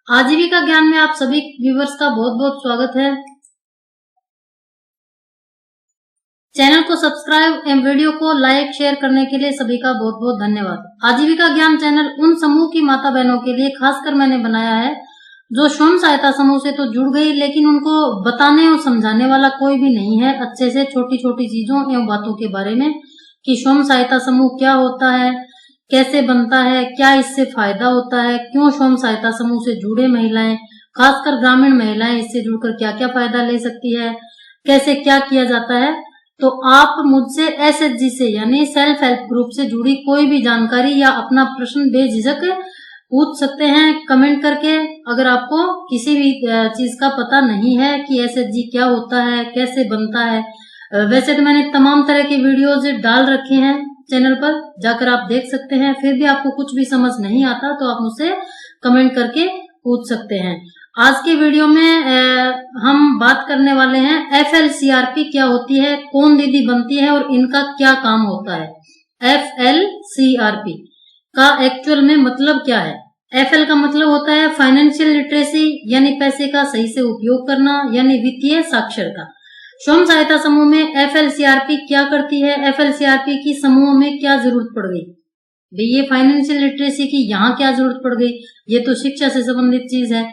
आजीविका ज्ञान में आप सभी व्यूवर्स का बहुत बहुत स्वागत है। चैनल को सब्सक्राइब एवं वीडियो को लाइक शेयर करने के लिए सभी का बहुत बहुत धन्यवाद। आजीविका ज्ञान चैनल उन समूह की माता बहनों के लिए खासकर मैंने बनाया है जो स्वयं सहायता समूह से तो जुड़ गई, लेकिन उनको बताने और समझाने वाला कोई भी नहीं है अच्छे से छोटी छोटी चीजों एवं बातों के बारे में कि स्वयं सहायता समूह क्या होता है, कैसे बनता है, क्या इससे फायदा होता है, क्यों स्वयं सहायता समूह से जुड़े महिलाएं, खासकर ग्रामीण महिलाएं इससे जुड़कर क्या क्या फायदा ले सकती है, कैसे क्या किया जाता है। तो आप मुझसे एसएचजी से यानी सेल्फ हेल्प ग्रुप से जुड़ी कोई भी जानकारी या अपना प्रश्न बेझिझक पूछ सकते हैं कमेंट करके। अगर आपको किसी भी चीज का पता नहीं है कि एसएचजी क्या होता है, कैसे बनता है, वैसे तो मैंने तमाम तरह के वीडियोज डाल रखे हैं चैनल पर, जाकर आप देख सकते हैं। फिर भी आपको कुछ भी समझ नहीं आता तो आप मुझसे कमेंट करके पूछ सकते हैं। आज के वीडियो में हम बात करने वाले हैं एफएलसीआरपी क्या होती है, कौन दीदी बनती है और इनका क्या काम होता है। एफएलसीआरपी का एक्चुअल में मतलब क्या है। एफएल का मतलब होता है फाइनेंशियल लिटरेसी यानी पैसे का सही से उपयोग करना यानी वित्तीय साक्षरता। स्वयं सहायता समूह में एफएलसीआरपी क्या करती है, एफएलसीआरपी की समूह में क्या जरूरत पड़ गई भाई, ये फाइनेंशियल लिटरेसी की यहाँ क्या जरूरत पड़ गई, ये तो शिक्षा से संबंधित चीज है।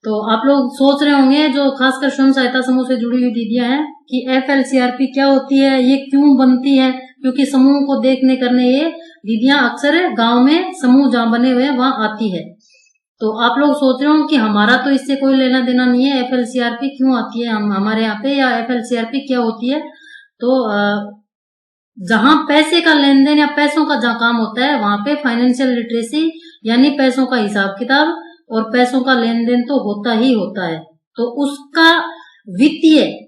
तो आप लोग सोच रहे होंगे जो खासकर स्वयं सहायता समूह से जुड़ी हुई दीदियां हैं कि एफएलसीआरपी क्या होती है, ये क्यों बनती है, क्योंकि समूह को देखने करने ये दीदियां अक्सर गांव में समूह जहाँ बने हुए वहां आती है। तो आप लोग सोच रहे हो कि हमारा तो इससे कोई लेना देना नहीं है, एफएलसीआरपी क्यों आती है हमारे यहाँ पे, या एफएलसीआरपी क्या होती है। तो जहां पैसे का लेन देन या पैसों का जहाँ काम होता है वहां पे फाइनेंशियल लिटरेसी यानी पैसों का हिसाब किताब और पैसों का लेन देन तो होता ही होता है। तो उसका वित्तीय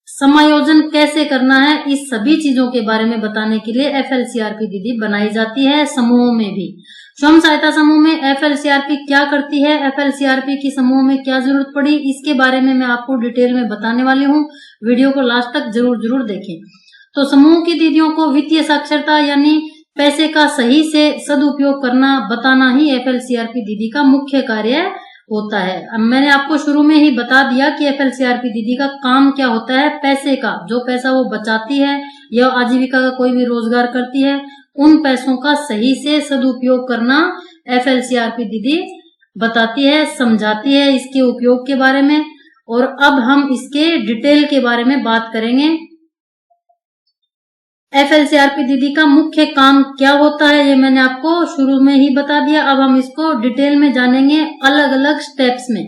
समायोजन कैसे करना है, इस सभी चीजों के बारे में बताने के लिए एफएलसीआरपी दीदी बनाई जाती है समूह में भी। स्वयं सहायता समूह में एफएलसीआरपी क्या करती है, एफएलसीआरपी की समूह में क्या जरूरत पड़ी, इसके बारे में मैं आपको डिटेल में बताने वाली हूँ। वीडियो को लास्ट तक जरूर देखें। तो समूह की दीदियों को वित्तीय साक्षरता यानी पैसे का सही से सदुपयोग करना बताना ही एफएलसीआरपी दीदी का मुख्य कार्य होता है। अब मैंने आपको शुरू में ही बता दिया कि एफएलसीआरपी दीदी का काम क्या होता है। पैसे का जो पैसा वो बचाती है या आजीविका का कोई भी रोजगार करती है, उन पैसों का सही से सदुपयोग करना एफएलसीआरपी दीदी बताती है, समझाती है इसके उपयोग के बारे में। और अब हम इसके डिटेल के बारे में बात करेंगे। एफएलसीआरपी दीदी का मुख्य काम क्या होता है ये मैंने आपको शुरू में ही बता दिया। अब हम इसको डिटेल में जानेंगे अलग अलग स्टेप्स में।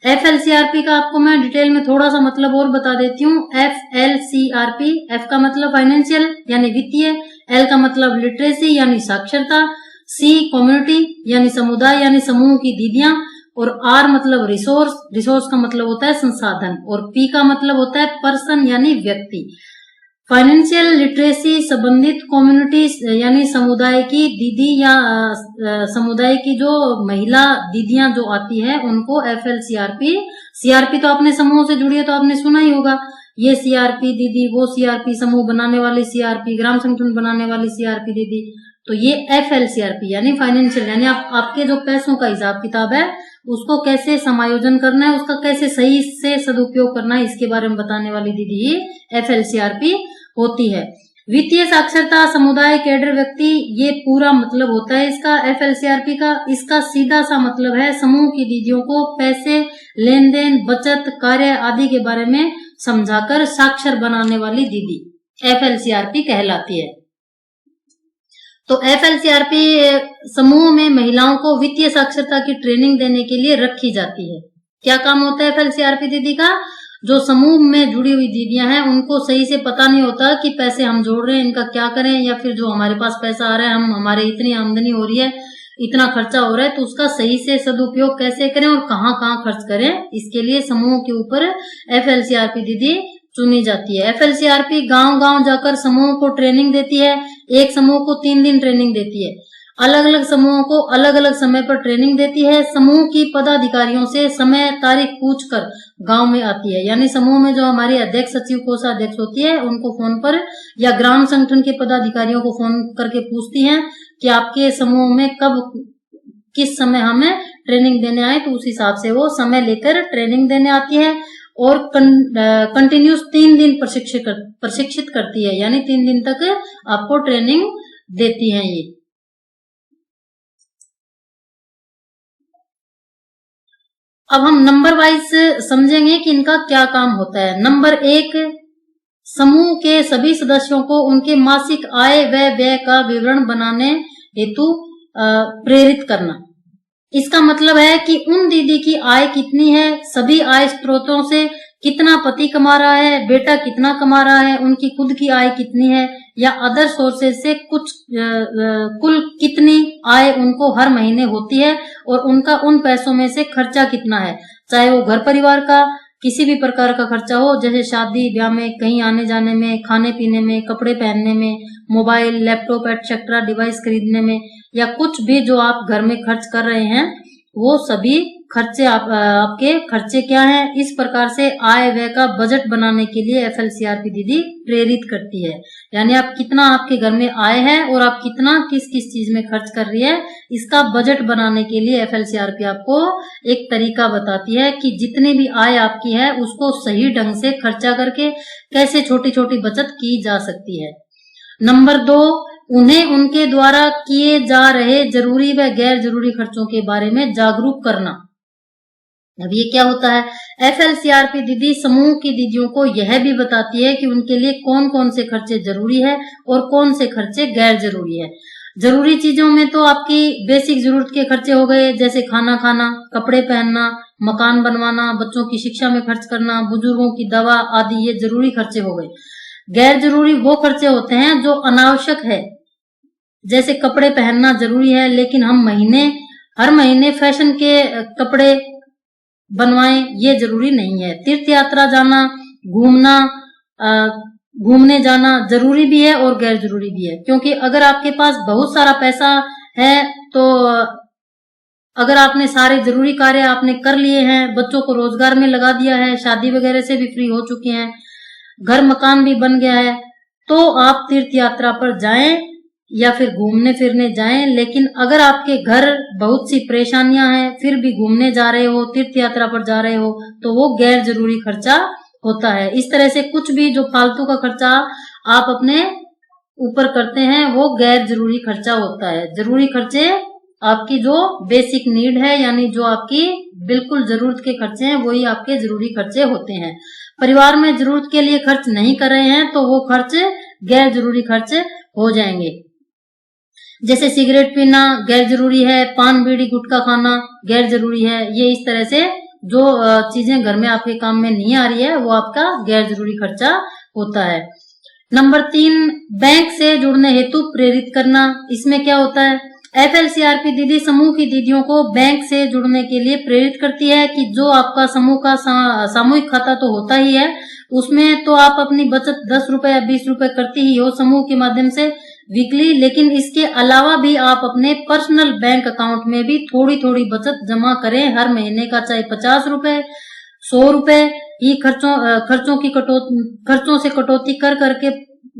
एफएलसीआरपी का आपको मैं डिटेल में थोड़ा सा मतलब और बता देती हूँ। एफएलसीआरपी, एफ का मतलब फाइनेंशियल यानी वित्तीय, एल का मतलब लिटरेसी यानी साक्षरता, सी कम्युनिटी यानी समुदाय यानी समूह की दीदियां, और आर मतलब रिसोर्स, रिसोर्स का मतलब होता है संसाधन, और पी का मतलब होता है पर्सन यानी व्यक्ति। फाइनेंशियल लिटरेसी संबंधित कम्युनिटी यानी समुदाय की दीदी या समुदाय की जो महिला दीदियां जो आती है उनको एफएलसीआरपी, सीआरपी तो आपने समूह से जुड़ी है तो आपने सुना ही होगा, ये सीआरपी दीदी, वो सीआरपी, समूह बनाने वाली सीआरपी, ग्राम संगठन बनाने वाली सीआरपी दीदी। तो ये एफएलसीआरपी यानी फाइनेंशियल यानी आपके जो पैसों का हिसाब किताब है उसको कैसे समायोजन करना है, उसका कैसे सही से सदुपयोग करना है, इसके बारे में बताने वाली दीदी ही एफएलसीआरपी होती है। वित्तीय साक्षरता समुदाय कैडर व्यक्ति, ये पूरा मतलब होता है इसका एफएलसीआरपी का। इसका सीधा सा मतलब है समूह की दीदियों को पैसे, लेन देन, बचत, कार्य आदि के बारे में समझाकर साक्षर बनाने वाली दीदी एफएलसीआरपी कहलाती है। तो एफएलसीआरपी समूह में महिलाओं को वित्तीय साक्षरता की ट्रेनिंग देने के लिए रखी जाती है। क्या काम होता है एफएलसीआरपी दीदी का, जो समूह में जुड़ी हुई दीदियां हैं उनको सही से पता नहीं होता कि पैसे हम जोड़ रहे हैं इनका क्या करें, या फिर जो हमारे पास पैसा आ रहा है, हमारे इतनी आमदनी हो रही है, इतना खर्चा हो रहा है, तो उसका सही से सदुपयोग कैसे करें और कहाँ कहाँ खर्च करें, इसके लिए समूह के ऊपर एफएलसीआरपी दीदी चुनी जाती है। एफएलसीआरपी गांव गांव जाकर समूह को ट्रेनिंग देती है। एक समूह को 3 दिन ट्रेनिंग देती है, अलग अलग समूहों को अलग अलग समय पर ट्रेनिंग देती है। समूह की पदाधिकारियों से समय तारीख पूछकर गांव में आती है, यानी समूह में जो हमारी अध्यक्ष, सचिव, कोषाध्यक्ष होती है उनको फोन पर या ग्राम संगठन के पदाधिकारियों को फोन करके पूछती हैं कि आपके समूह में कब किस समय हमें ट्रेनिंग देने आए, तो उस हिसाब से वो समय लेकर ट्रेनिंग देने आती है और कंटिन्यूस 3 दिन प्रशिक्षित करती है, यानी 3 दिन तक आपको ट्रेनिंग देती है ये। अब हम नंबर वाइज समझेंगे कि इनका क्या काम होता है। नंबर 1, समूह के सभी सदस्यों को उनके मासिक आय व व्यय का विवरण बनाने हेतु प्रेरित करना। इसका मतलब है कि उन दीदी की आय कितनी है, सभी आय स्रोतों से कितना पति कमा रहा है, बेटा कितना कमा रहा है, उनकी खुद की आय कितनी है, या अदर सोर्सेज से कुछ कुल कितनी आय उनको हर महीने होती है और उनका उन पैसों में से खर्चा कितना है, चाहे वो घर परिवार का किसी भी प्रकार का खर्चा हो, जैसे शादी ब्याह में, कहीं आने जाने में, खाने पीने में, कपड़े पहनने में, मोबाइल लैपटॉप एटसेट्रा डिवाइस खरीदने में, या कुछ भी जो आप घर में खर्च कर रहे हैं, वो सभी खर्चे आपके खर्चे क्या हैं। इस प्रकार से आय व्यय का बजट बनाने के लिए एफएलसीआरपी दीदी प्रेरित करती है, यानी आप कितना आपके घर में आय है और आप कितना किस किस चीज में खर्च कर रही है, इसका बजट बनाने के लिए एफएलसीआरपी आपको एक तरीका बताती है कि जितनी भी आय आपकी है उसको सही ढंग से खर्चा करके कैसे छोटी छोटी बचत की जा सकती है। नंबर 2, उन्हें उनके द्वारा किए जा रहे जरूरी व गैर जरूरी खर्चों के बारे में जागरूक करना। अब ये क्या होता है, एफएलसीआरपी दीदी समूह की दीदियों को यह भी बताती है कि उनके लिए कौन कौन से खर्चे जरूरी है और कौन से खर्चे गैर जरूरी है। जरूरी चीजों में तो आपकी बेसिक जरूरत के खर्चे हो गए, जैसे खाना खाना, कपड़े पहनना, मकान बनवाना, बच्चों की शिक्षा में खर्च करना, बुजुर्गों की दवा आदि, ये जरूरी खर्चे हो गए। गैर जरूरी वो खर्चे होते हैं जो अनावश्यक है, जैसे कपड़े पहनना जरूरी है लेकिन हम हर महीने फैशन के कपड़े बनवाएं, ये जरूरी नहीं है। तीर्थ यात्रा जाना, घूमने जाना जरूरी भी है और गैर जरूरी भी है, क्योंकि अगर आपके पास बहुत सारा पैसा है तो अगर आपने सारे जरूरी कार्य आपने कर लिए हैं, बच्चों को रोजगार में लगा दिया है, शादी वगैरह से भी फ्री हो चुके हैं, घर मकान भी बन गया है, तो आप तीर्थ यात्रा पर जाएं या फिर घूमने फिरने जाएं। लेकिन अगर आपके घर बहुत सी परेशानियां हैं फिर भी घूमने जा रहे हो, तीर्थ यात्रा पर जा रहे हो, तो वो गैर जरूरी खर्चा होता है। इस तरह से कुछ भी जो फालतू का खर्चा आप अपने ऊपर करते हैं वो गैर जरूरी खर्चा होता है। जरूरी खर्चे आपकी जो बेसिक नीड है, यानी जो आपकी बिल्कुल जरूरत के खर्चे हैं, वही आपके जरूरी खर्चे होते हैं। परिवार में जरूरत के लिए खर्च नहीं कर रहे हैं तो वो खर्च गैर जरूरी खर्च हो जाएंगे। जैसे सिगरेट पीना गैर जरूरी है, पान बीड़ी गुटखा खाना गैर जरूरी है। ये इस तरह से जो चीजें घर में आपके काम में नहीं आ रही है वो आपका गैर जरूरी खर्चा होता है। नंबर 3, बैंक से जुड़ने हेतु प्रेरित करना। इसमें क्या होता है, एफएलसीआरपी दीदी समूह की दीदियों को बैंक से जुड़ने के लिए प्रेरित करती है कि जो आपका समूह का सामूहिक खाता तो होता ही है, उसमें तो आप अपनी बचत 10 रुपए या 20 रुपए करती ही हो समूह के माध्यम से वीकली, लेकिन इसके अलावा भी आप अपने पर्सनल बैंक अकाउंट में भी थोड़ी थोड़ी बचत जमा करें हर महीने का, चाहे 50 रुपए 100 रुपए ही खर्चों से कटौती कर करके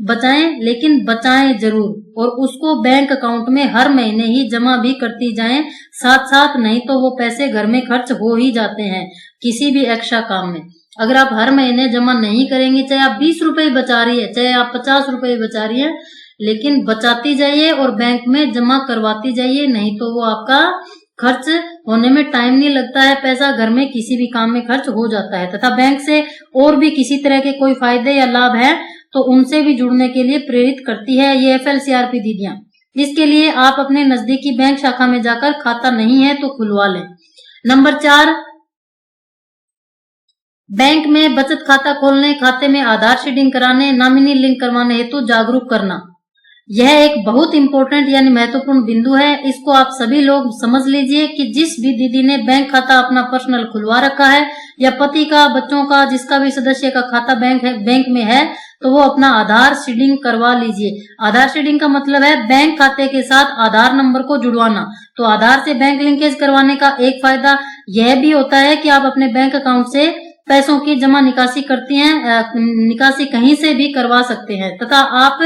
बचाएं, लेकिन बचाएं जरूर और उसको बैंक अकाउंट में हर महीने ही जमा भी करती जाएं साथ साथ, नहीं तो वो पैसे घर में खर्च हो ही जाते हैं किसी भी एक्स्ट्रा काम में। अगर आप हर महीने जमा नहीं करेंगे, चाहे आप 20 रुपए बचा रही है, चाहे आप 50 रुपए बचा रही है, लेकिन बचाती जाइए और बैंक में जमा करवाती जाइए, नहीं तो वो आपका खर्च होने में टाइम नहीं लगता है, पैसा घर में किसी भी काम में खर्च हो जाता है। तथा बैंक से और भी किसी तरह के कोई फायदे या लाभ है तो उनसे भी जुड़ने के लिए प्रेरित करती है ये एफएलसीआरपी दीदियां। इसके लिए आप अपने नजदीकी बैंक शाखा में जाकर खाता नहीं है तो खुलवा लें। नंबर 4, बैंक में बचत खाता खोलने, खाते में आधार सीडिंग कराने, नॉमिनी लिंक करवाने हेतु जागरूक करना। यह एक बहुत इंपॉर्टेंट यानी महत्वपूर्ण बिंदु है। इसको आप सभी लोग समझ लीजिए कि जिस भी दीदी ने बैंक खाता अपना पर्सनल खुलवा रखा है या पति का, बच्चों का, जिसका भी सदस्य का खाता बैंक में है, तो वो अपना आधार सीडिंग करवा लीजिए। आधार सीडिंग का मतलब है बैंक खाते के साथ आधार नंबर को जुड़वाना। तो आधार से बैंक लिंकेज करवाने का एक फायदा यह भी होता है कि आप अपने बैंक अकाउंट से पैसों की जमा निकासी करती हैं, निकासी कहीं से भी करवा सकते हैं। तथा आप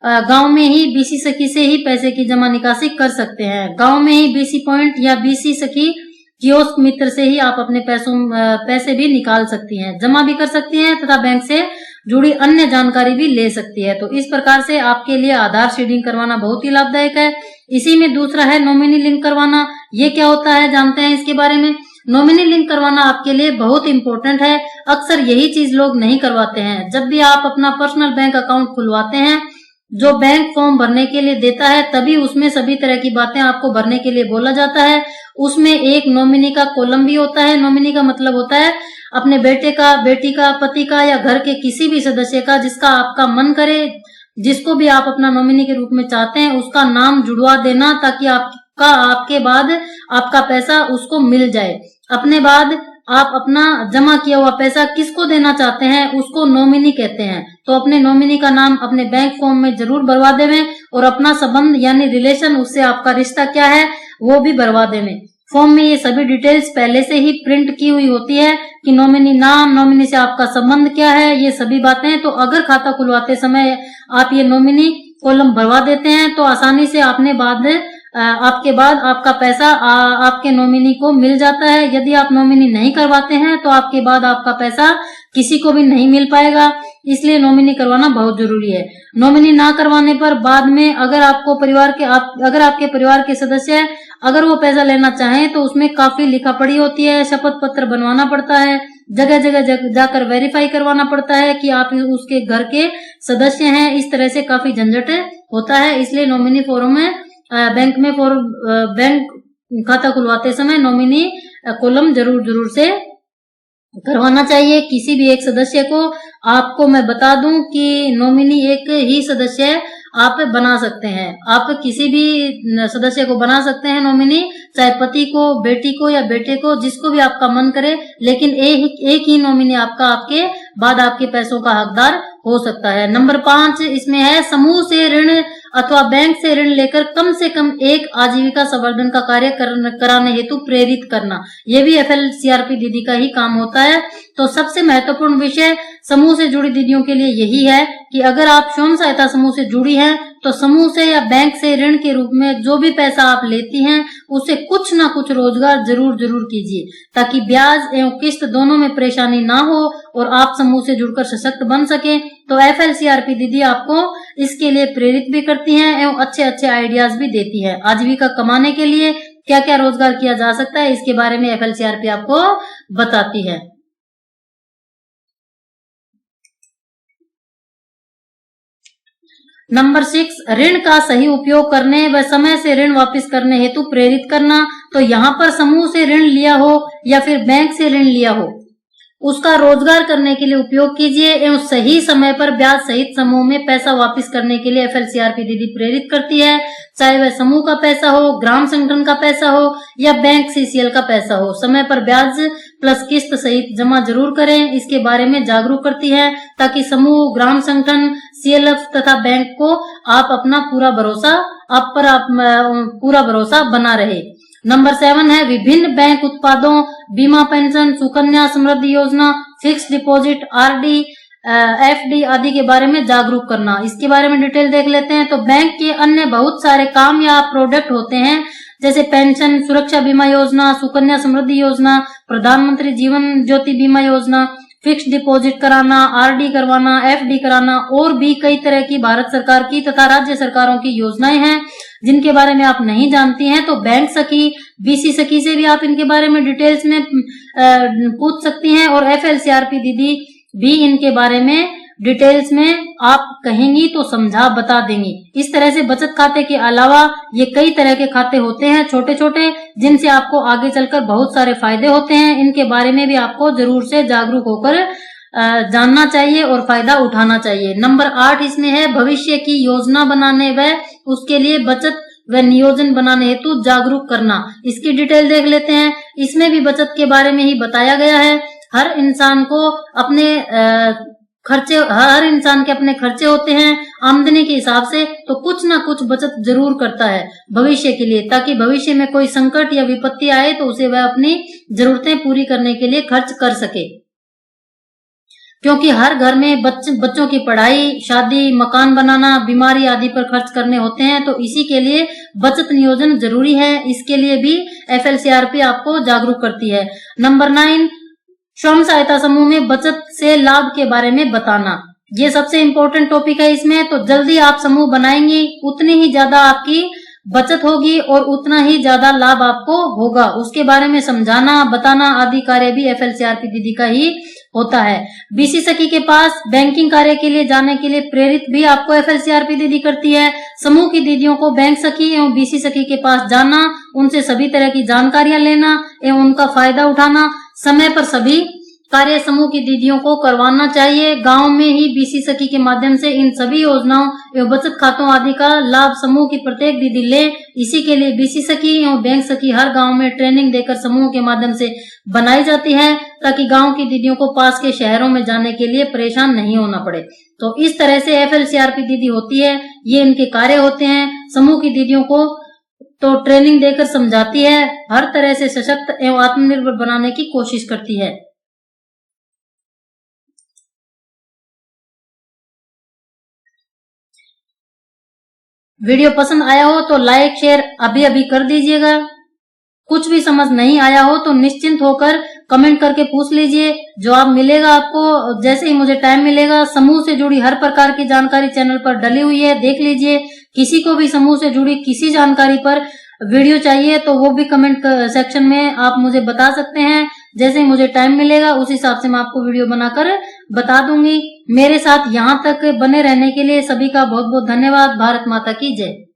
गांव में ही बीसी सखी से ही पैसे की जमा निकासी कर सकते हैं। गांव में ही बीसी पॉइंट या बीसी सखी कियोस्क मित्र से ही आप अपने पैसे भी निकाल सकती हैं, जमा भी कर सकती हैं तथा बैंक से जुड़ी अन्य जानकारी भी ले सकती है। तो इस प्रकार से आपके लिए आधार सीडिंग करवाना बहुत ही लाभदायक है। इसी में दूसरा है नॉमिनी लिंक करवाना। ये क्या होता है जानते हैं इसके बारे में। नॉमिनी लिंक करवाना आपके लिए बहुत इंपॉर्टेंट है। अक्सर यही चीज लोग नहीं करवाते हैं। जब भी आप अपना पर्सनल बैंक अकाउंट खुलवाते हैं, जो बैंक फॉर्म भरने के लिए देता है, तभी उसमें सभी तरह की बातें आपको भरने के लिए बोला जाता है। उसमें एक नॉमिनी का कॉलम भी होता है। नॉमिनी का मतलब होता है अपने बेटे का, बेटी का, पति का या घर के किसी भी सदस्य का जिसका आपका मन करे, जिसको भी आप अपना नॉमिनी के रूप में चाहते हैं, उसका नाम जुड़वा देना ताकि आपके बाद आपका पैसा उसको मिल जाए। अपने बाद आप अपना जमा किया हुआ पैसा किसको देना चाहते हैं उसको नॉमिनी कहते हैं। तो अपने नॉमिनी का नाम अपने बैंक फॉर्म में जरूर भरवा देवें और अपना संबंध यानी रिलेशन, उससे आपका रिश्ता क्या है वो भी भरवा देवें। फॉर्म में ये सभी डिटेल्स पहले से ही प्रिंट की हुई होती है कि नॉमिनी नाम, नॉमिनी से आपका संबंध क्या है, ये सभी बातें। तो अगर खाता खुलवाते समय आप ये नॉमिनी कॉलम भरवा देते हैं तो आसानी से आपके बाद आपका पैसा आपके नॉमिनी को मिल जाता है। यदि आप नॉमिनी नहीं करवाते हैं तो आपके बाद आपका पैसा किसी को भी नहीं मिल पाएगा। इसलिए नॉमिनी करवाना बहुत जरूरी है। नॉमिनी ना करवाने पर बाद में अगर आपके परिवार के सदस्य अगर वो पैसा लेना चाहें तो उसमें काफी लिखा पड़ी होती है, शपथ पत्र बनवाना पड़ता है, जगह जगह जाकर वेरीफाई करवाना पड़ता है कि आप उसके घर के सदस्य हैं। इस तरह से काफी झंझट होता है। इसलिए नॉमिनी फॉर्म में बैंक खाता खुलवाते समय नॉमिनी कॉलम जरूर से करवाना चाहिए। किसी भी एक सदस्य को, आपको मैं बता दूं कि नॉमिनी एक ही सदस्य आप बना सकते हैं। आप किसी भी सदस्य को बना सकते हैं नॉमिनी, चाहे पति को, बेटी को या बेटे को, जिसको भी आपका मन करे, लेकिन एक ही नॉमिनी आपके बाद आपके पैसों का हकदार हो सकता है। नंबर 5 इसमें है समूह से ऋण अथवा बैंक से ऋण लेकर कम से कम एक आजीविका संवर्धन का कार्य कराने हेतु प्रेरित करना। यह भी FLCRP दीदी का ही काम होता है। तो सबसे महत्वपूर्ण विषय समूह से जुड़ी दीदियों के लिए यही है कि अगर आप स्वयं सहायता समूह से जुड़ी हैं तो समूह से या बैंक से ऋण के रूप में जो भी पैसा आप लेती हैं उसे कुछ ना कुछ रोजगार जरूर कीजिए, ताकि ब्याज एवं किस्त दोनों में परेशानी ना हो और आप समूह से जुड़कर सशक्त बन सके। तो FLCRP दीदी आपको इसके लिए प्रेरित भी करती हैं एवं अच्छे आइडियाज भी देती है। आजीविका कमाने के लिए क्या क्या रोजगार किया जा सकता है इसके बारे में FLCRP आपको बताती है। नंबर 6 ऋण का सही उपयोग करने व समय से ऋण वापस करने हेतु प्रेरित करना। तो यहाँ पर समूह से ऋण लिया हो या फिर बैंक से ऋण लिया हो, उसका रोजगार करने के लिए उपयोग कीजिए एवं सही समय पर ब्याज सहित समूह में पैसा वापस करने के लिए FLCRP दीदी प्रेरित करती है। चाहे वह समूह का पैसा हो, ग्राम संगठन का पैसा हो या बैंक CCL का पैसा हो, समय पर ब्याज प्लस किस्त सहित जमा जरूर करें। इसके बारे में जागरूक करती है ताकि समूह, ग्राम संगठन, CLF तथा बैंक को पूरा भरोसा बना रहे। नंबर 7 है विभिन्न बैंक उत्पादों, बीमा, पेंशन, सुकन्या समृद्धि योजना, फिक्स डिपॉजिट, RD, FD आदि के बारे में जागरूक करना। इसके बारे में डिटेल देख लेते हैं। तो बैंक के अन्य बहुत सारे काम या प्रोडक्ट होते हैं, जैसे पेंशन, सुरक्षा बीमा योजना, सुकन्या समृद्धि योजना, प्रधानमंत्री जीवन ज्योति बीमा योजना, फिक्स डिपॉजिट कराना, RD करवाना, FD कराना, और भी कई तरह की भारत सरकार की तथा राज्य सरकारों की योजनाएं हैं जिनके बारे में आप नहीं जानती हैं। तो बैंक सखी, BC सखी से भी आप इनके बारे में डिटेल्स में पूछ सकती हैं और FLCRP दीदी भी इनके बारे में डिटेल्स में आप कहेंगी तो समझा बता देंगी। इस तरह से बचत खाते के अलावा ये कई तरह के खाते होते हैं छोटे छोटे, जिनसे आपको आगे चलकर बहुत सारे फायदे होते हैं। इनके बारे में भी आपको जरूर से जागरूक होकर जानना चाहिए और फायदा उठाना चाहिए। नंबर 8 इसमें है भविष्य की योजना बनाने व उसके लिए बचत व नियोजन बनाने हेतु जागरूक करना। इसकी डिटेल देख लेते हैं। इसमें भी बचत के बारे में ही बताया गया है। हर इंसान के अपने खर्चे होते हैं आमदनी के हिसाब से, तो कुछ ना कुछ बचत जरूर करता है भविष्य के लिए, ताकि भविष्य में कोई संकट या विपत्ति आए तो उसे वह अपनी जरूरतें पूरी करने के लिए खर्च कर सके। क्योंकि हर घर में बच्चों की पढ़ाई, शादी, मकान बनाना, बीमारी आदि पर खर्च करने होते हैं, तो इसी के लिए बचत नियोजन जरूरी है। इसके लिए भी FLCRP आपको जागरूक करती है। नंबर 9, स्वयं सहायता समूह में बचत से लाभ के बारे में बताना। ये सबसे इम्पोर्टेंट टॉपिक है इसमें। तो जल्दी आप समूह बनाएंगी उतनी ही ज्यादा आपकी बचत होगी और उतना ही ज्यादा लाभ आपको होगा। उसके बारे में समझाना, बताना आदि कार्य भी FLCRP दीदी का ही होता है। BC सखी के पास बैंकिंग कार्य के लिए जाने के लिए प्रेरित भी आपको FLCRP दीदी करती है। समूह की दीदियों को बैंक सखी एवं BC सखी के पास जाना, उनसे सभी तरह की जानकारियां लेना एवं उनका फायदा उठाना, समय पर सभी कार्य समूह की दीदियों को करवाना चाहिए। गांव में ही BC सखी के माध्यम से इन सभी योजनाओं एवं बचत खातों आदि का लाभ समूह की प्रत्येक दीदी ले। इसी के लिए BC सखी एवं बैंक सखी हर गांव में ट्रेनिंग देकर समूह के माध्यम से बनाई जाती है, ताकि गांव की दीदियों को पास के शहरों में जाने के लिए परेशान नहीं होना पड़े। तो इस तरह से FLCRP दीदी होती है, ये इनके कार्य होते हैं। समूह की दीदियों को तो ट्रेनिंग देकर समझाती है, हर तरह से सशक्त एवं आत्मनिर्भर बनाने की कोशिश करती है। वीडियो पसंद आया हो तो लाइक शेयर अभी अभी कर दीजिएगा। कुछ भी समझ नहीं आया हो तो निश्चिंत होकर कमेंट करके पूछ लीजिए, जवाब मिलेगा आपको जैसे ही मुझे टाइम मिलेगा। समूह से जुड़ी हर प्रकार की जानकारी चैनल पर डली हुई है, देख लीजिए। किसी को भी समूह से जुड़ी किसी जानकारी पर वीडियो चाहिए तो वो भी कमेंट सेक्शन में आप मुझे बता सकते हैं। जैसे ही मुझे टाइम मिलेगा उस हिसाब से मैं आपको वीडियो बनाकर बता दूंगी। मेरे साथ यहाँ तक बने रहने के लिए सभी का बहुत बहुत धन्यवाद। भारत माता की जय।